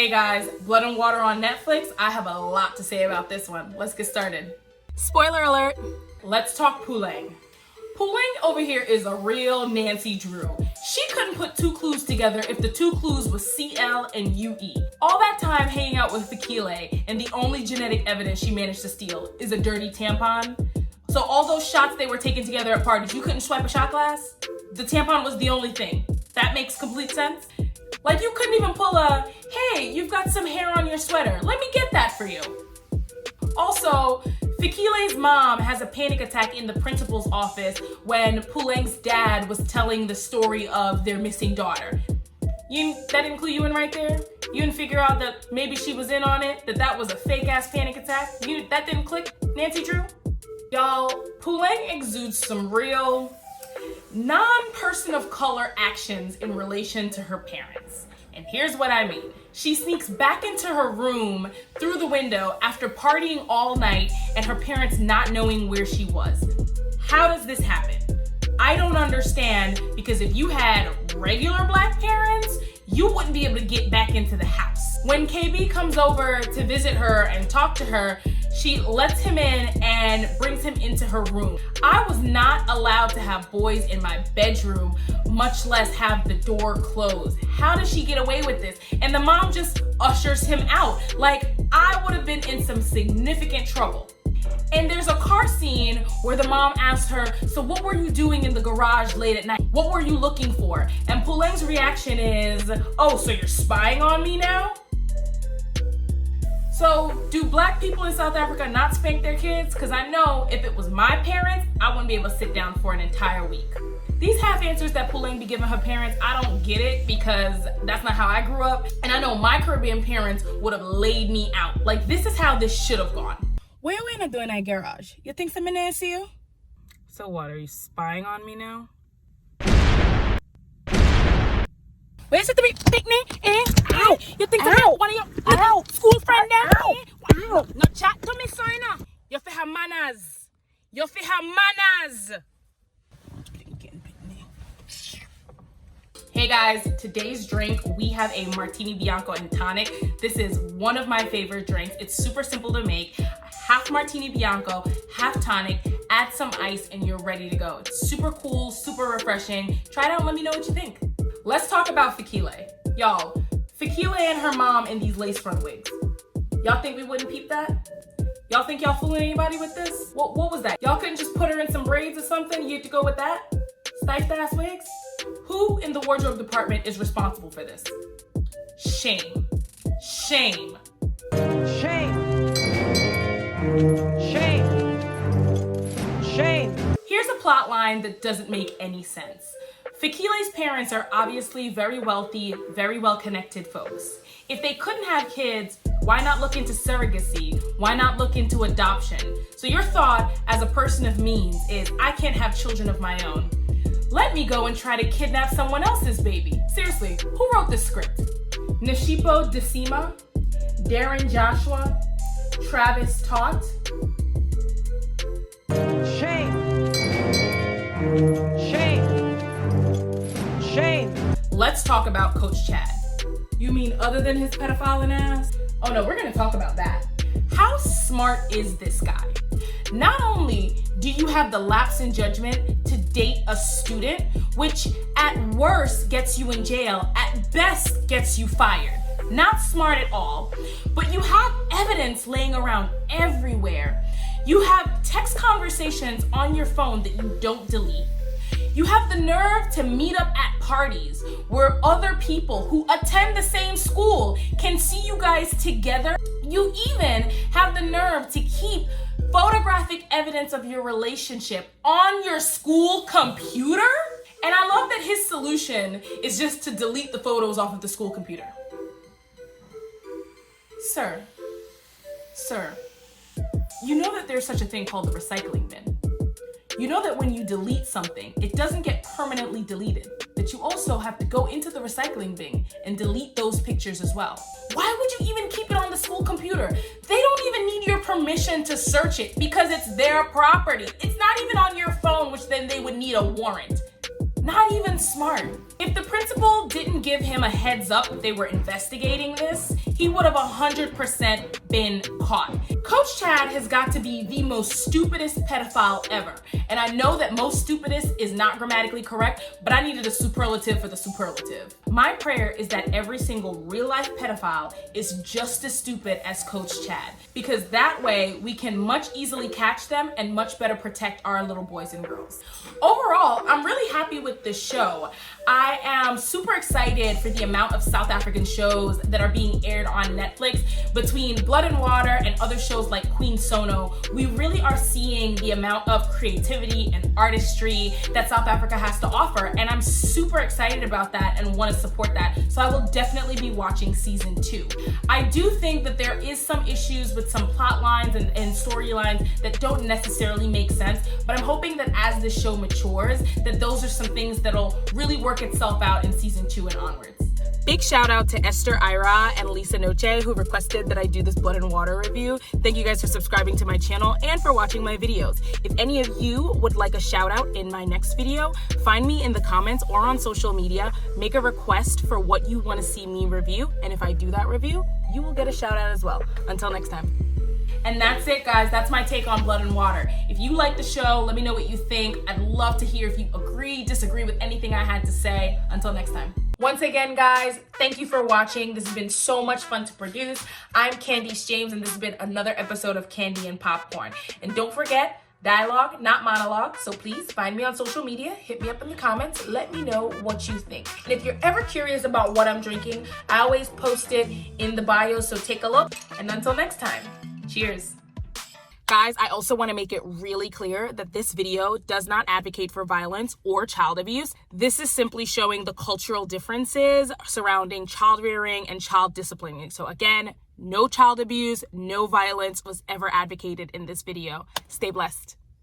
Hey guys, Blood and Water on Netflix. I have a lot to say about this one. Let's get started. Spoiler alert. Let's talk Puleng. Puleng over here is a real Nancy Drew. She couldn't put two clues together if the two clues was CL and UE. All that time hanging out with Fikile, and the only genetic evidence she managed to steal is a dirty tampon. So all those shots they were taking together at parties, you couldn't swipe a shot glass? The tampon was the only thing. That makes complete sense. Like you couldn't even pull a, hey, you've got some hair on your sweater. Let me get that for you. Also, Fikile's mom has a panic attack in the principal's office when Puleng's dad was telling the story of their missing daughter. That didn't clue you in right there? You didn't figure out that maybe she was in on it? That was a fake ass panic attack? That didn't click, Nancy Drew? Y'all, Puleng exudes some real non-person of color actions in relation to her parents. And here's what I mean. She sneaks back into her room through the window after partying all night and her parents not knowing where she was. How does this happen? I don't understand, because if you had regular black parents, you wouldn't be able to get back into the house. When KB comes over to visit her and talk to her, she lets him in and brings him into her room. I was not allowed to have boys in my bedroom, much less have the door closed. How does she get away with this? And the mom just ushers him out. Like, I would have been in some significant trouble. And there's a car scene where the mom asks her, so what were you doing in the garage late at night? What were you looking for? And Puleng's reaction is, oh, so you're spying on me now? So do black people in South Africa not spank their kids? Because I know if it was my parents, I wouldn't be able to sit down for an entire week. These half answers that Puleng be giving her parents, I don't get it, because that's not how I grew up. And I know my Caribbean parents would have laid me out. Like, this is how this should have gone. What are we not doing in that garage? You think someone there see you? So what, are you spying on me now? Where's it to be picnic? Ow! You think that one of your school friend there? Ow! No chat to me, so you know. You fi have manners. You fi have manners. Hey guys, today's drink, we have a Martini, Bianco, and Tonic. This is one of my favorite drinks. It's super simple to make. Half Martini Bianco, half Tonic, add some ice, and you're ready to go. It's super cool, super refreshing. Try it out and let me know what you think. Let's talk about Fikile. Y'all, Fikile and her mom in these lace front wigs. Y'all think we wouldn't peep that? Y'all think y'all fooling anybody with this? What was that? Y'all couldn't just put her in some braids or something? You had to go with that? Stifed ass wigs? Who in the wardrobe department is responsible for this? Shame. Shame. Shame. Shame. Shame. Here's a plot line that doesn't make any sense. Fikile's parents are obviously very wealthy, very well-connected folks. If they couldn't have kids, why not look into surrogacy? Why not look into adoption? So your thought as a person of means is, I can't have children of my own. Let me go and try to kidnap someone else's baby. Seriously, who wrote this script? Nishipo Decima? Darren Joshua? Travis Taut? Shame. Shame. Shame. Let's talk about Coach Chad. You mean other than his pedophiling ass? Oh no, we're gonna talk about that. How smart is this guy? Not only do you have the lapse in judgment to date a student, which at worst gets you in jail, at best gets you fired. Not smart at all, but you have evidence laying around everywhere. You have text conversations on your phone that you don't delete. You have the nerve to meet up at parties where other people who attend the same school can see you guys together. You even have the nerve to keep photographic evidence of your relationship on your school computer? And I love that his solution is just to delete the photos off of the school computer. Sir, you know that there's such a thing called the recycling bin. You know that when you delete something, it doesn't get permanently deleted, that you also have to go into the recycling bin and delete those pictures as well. Why would you even keep it on the school computer? They don't even need your permission to search it because it's their property. It's not even on your phone, which then they would need a warrant. Not even smart. If the principal didn't give him a heads up they were investigating this, he would have 100% been caught. Coach Chad has got to be the most stupidest pedophile ever. And I know that most stupidest is not grammatically correct, but I needed a superlative for the superlative. My prayer is that every single real life pedophile is just as stupid as Coach Chad, because that way we can much easily catch them and much better protect our little boys and girls. Overall, I'm really happy with this show. I am super excited for the amount of South African shows that are being aired on Netflix. Between Blood and Water and other shows like Queen Sono, we really are seeing the amount of creativity and artistry that South Africa has to offer, and I'm super excited about that and want to support that. So I will definitely be watching season 2. I do think that there is some issues with some plot lines and storylines that don't necessarily make sense, but I'm hoping that as this show matures, that those are some things that'll really work itself out in season 2 and onwards. Big shout out to Esther Ira and Lisa Noche, who requested that I do this Blood and Water review. Thank you guys for subscribing to my channel and for watching my videos. If any of you would like a shout out in my next video, find me in the comments or on social media, make a request for what you want to see me review, and if I do that review, you will get a shout out as well. Until next time. And that's it, guys. That's my take on Blood and Water. If you like the show, let me know what you think. I'd love to hear if you agree, disagree with anything I had to say. Until next time. Once again, guys, thank you for watching. This has been so much fun to produce. I'm Candice James, and this has been another episode of Candy and Popcorn. And don't forget, dialogue, not monologue. So please find me on social media, hit me up in the comments, let me know what you think. And if you're ever curious about what I'm drinking, I always post it in the bio, so take a look. And until next time, cheers. Guys, I also want to make it really clear that this video does not advocate for violence or child abuse. This is simply showing the cultural differences surrounding child rearing and child disciplining. So again, no child abuse, no violence was ever advocated in this video. Stay blessed.